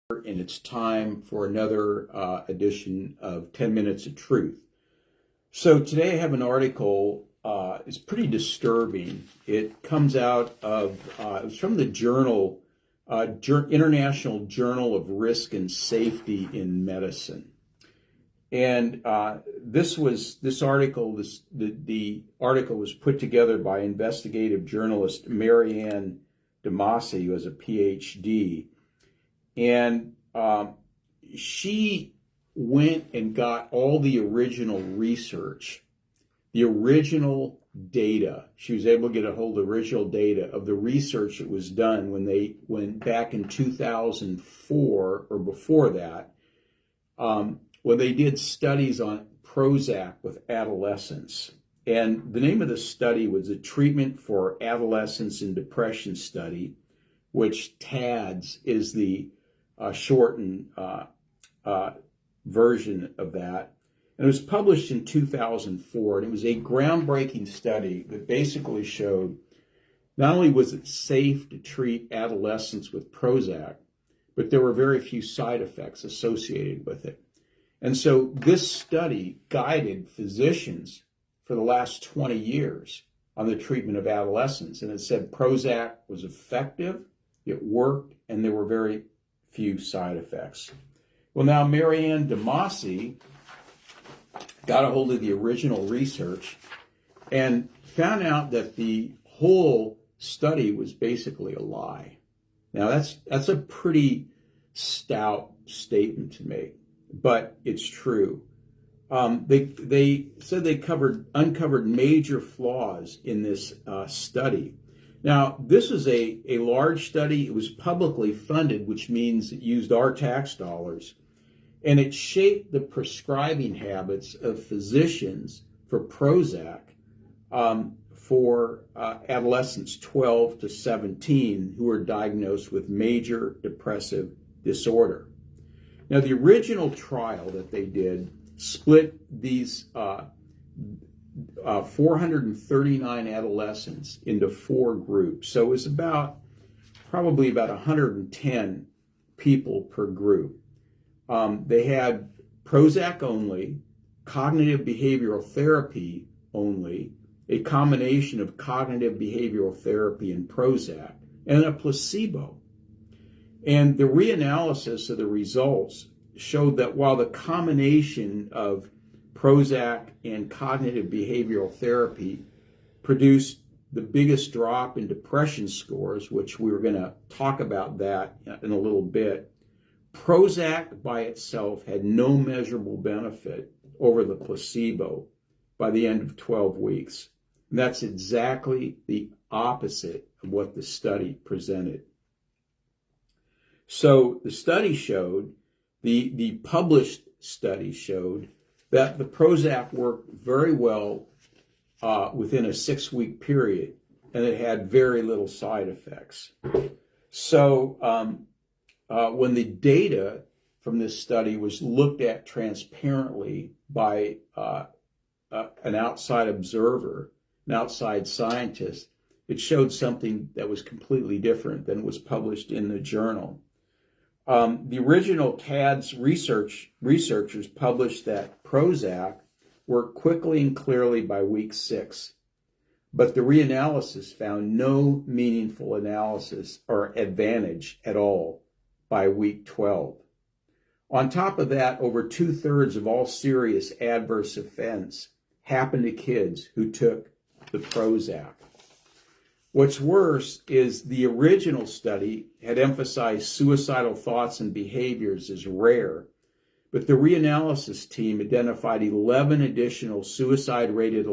And it's time for another edition of 10 Minutes of Truth. So today I have an article. It's pretty disturbing. It comes out of, it's from the journal, International Journal of Risk and Safety in Medicine. And the article was put together by investigative journalist Marianne DeMasi, who has a PhD. And she went and got all the original research, the original data. She was able to get a hold of the original data of the research that was done when they went back in 2004 or before that, when they did studies on Prozac with adolescents. And the name of the study was a Treatment for Adolescence in Depression Study, which TADS is the shortened version of that. And it was published in 2004, and it was a groundbreaking study that basically showed not only was it safe to treat adolescents with Prozac, but there were very few side effects associated with it. And so this study guided physicians for the last 20 years on the treatment of adolescents. And it said Prozac was effective, it worked, and there were very few side effects. Well, now Marianne DeMasi got a hold of the original research and found out that the whole study was basically a lie. Now that's a pretty stout statement to make, but it's true. They said they uncovered major flaws in this study. Now, this is a large study. It was publicly funded, which means it used our tax dollars, and it shaped the prescribing habits of physicians for Prozac for adolescents 12 to 17 who are diagnosed with major depressive disorder. Now, the original trial that they did split these 439 adolescents into 4 groups. So it was probably about 110 people per group. They had Prozac only, cognitive behavioral therapy only, a combination of cognitive behavioral therapy and Prozac, and a placebo. And the reanalysis of the results showed that while the combination of Prozac and cognitive behavioral therapy produced the biggest drop in depression scores, which we were going to talk about that in a little bit, Prozac by itself had no measurable benefit over the placebo by the end of 12 weeks. And that's exactly the opposite of what the study presented. So the study showed, the published study showed, that the Prozac worked very well within a 6-week period, and it had very little side effects. So when the data from this study was looked at transparently by an outside observer, an outside scientist, it showed something that was completely different than was published in the journal. The original TADS researchers published that Prozac worked quickly and clearly by week 6, but the reanalysis found no meaningful analysis or advantage at all by week 12. On top of that, over 2/3 of all serious adverse events happened to kids who took the Prozac. What's worse is the original study had emphasized suicidal thoughts and behaviors as rare, but the reanalysis team identified 11 additional suicide-related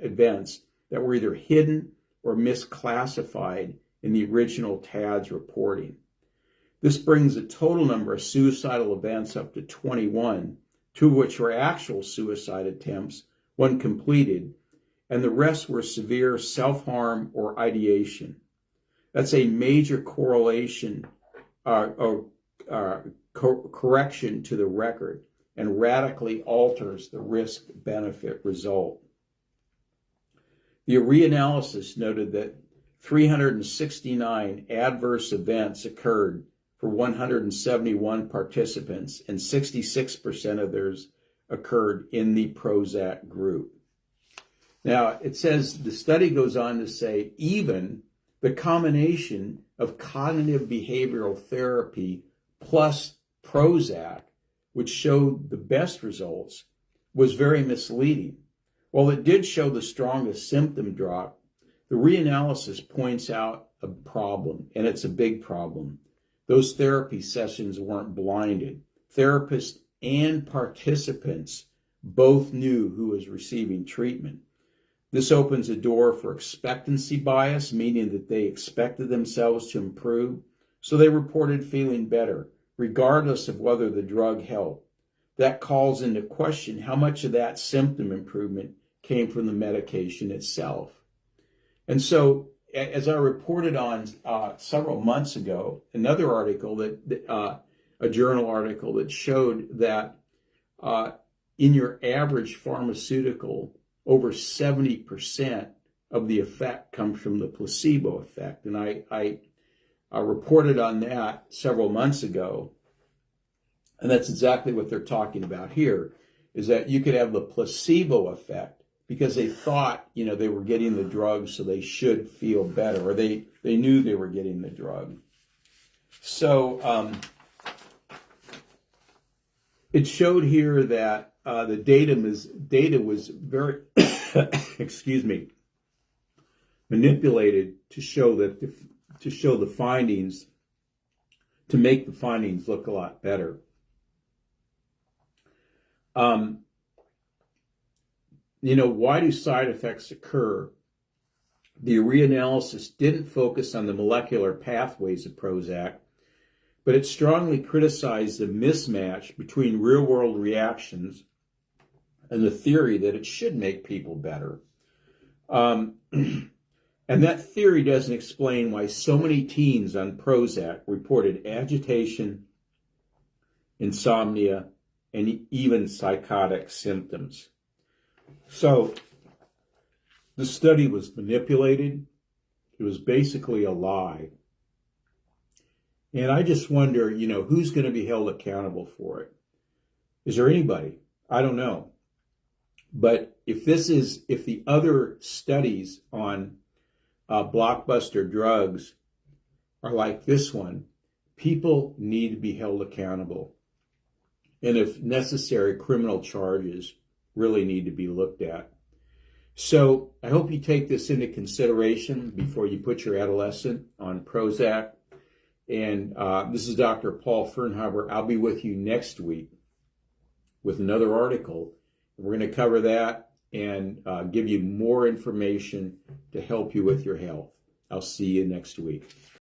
events that were either hidden or misclassified in the original TADS reporting. This brings the total number of suicidal events up to 21, 2 of which were actual suicide attempts, 1 completed, and the rest were severe self-harm or ideation. That's a major correlation correction to the record and radically alters the risk-benefit result. The reanalysis noted that 369 adverse events occurred for 171 participants, and 66% of theirs occurred in the Prozac group. Now, it says, the study goes on to say, even the combination of cognitive behavioral therapy plus Prozac, which showed the best results, was very misleading. While it did show the strongest symptom drop, the reanalysis points out a problem, and it's a big problem. Those therapy sessions weren't blinded. Therapists and participants both knew who was receiving treatment. This opens a door for expectancy bias, meaning that they expected themselves to improve, so they reported feeling better, regardless of whether the drug helped. That calls into question how much of that symptom improvement came from the medication itself. And so, as I reported on several months ago, another article a journal article that showed that in your average pharmaceutical, over 70% of the effect comes from the placebo effect. And I reported on that several months ago. And that's exactly what they're talking about here, is that you could have the placebo effect because they thought, they were getting the drug, so they should feel better, or they knew they were getting the drug. So it showed here that the data was very, excuse me, manipulated to show the findings, to make the findings look a lot better. Why do side effects occur? The reanalysis didn't focus on the molecular pathways of Prozac, but it strongly criticized the mismatch between real-world reactions and the theory that it should make people better. And that theory doesn't explain why so many teens on Prozac reported agitation, insomnia, and even psychotic symptoms. So the study was manipulated. It was basically a lie. And I just wonder, who's going to be held accountable for it? Is there anybody? I don't know. But if the other studies on blockbuster drugs are like this one, people need to be held accountable. And if necessary, criminal charges really need to be looked at. So I hope you take this into consideration before you put your adolescent on Prozac. And this is Dr. Paul Firnhaber. I'll be with you next week with another article. We're going to cover that and give you more information to help you with your health. I'll see you next week.